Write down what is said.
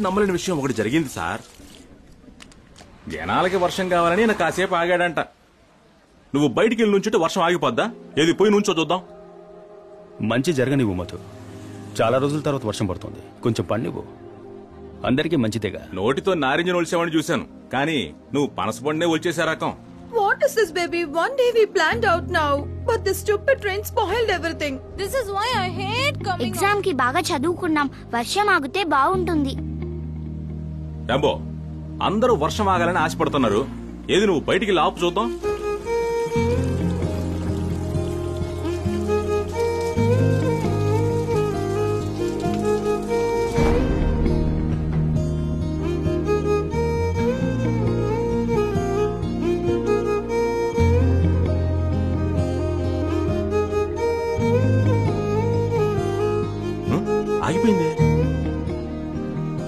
నమ్మలేని విషయం ఒకటి జరిగింది సార్. జనాలకి వర్షం కావాలని నాకు కాసేపు ఆగాడంట. నువ్వు బయటికి వెళ్ళి నుంచుంటే వర్షం ఆగిపోద్దా? ఏది పోయి నుంచో చూద్దాం. మంచి జరగనివ్వు మధు. చాలా రోజుల తర్వాత వర్షం పడుతుంది, కొంచెం పండివ్వు. అందరికీ మంచిదేగా. నోటితో నారింజను ఒలిసేవాడిని చూశాను, కానీ నువ్వు పనసపండునే ఒలిచేసే రకం. What is this, baby? One day we planned out now, but this stupid rain spoiled everything. This is why I hate coming. Exam కి బాగా చదువుకున్నాం, వర్షం ఆగితే బాగుంటుంది. రాంబో, అందరూ వర్షం ఆగాలని ఆశపడుతున్నారు. ఏది నువ్వు బయటికి లాపు చూద్దాం.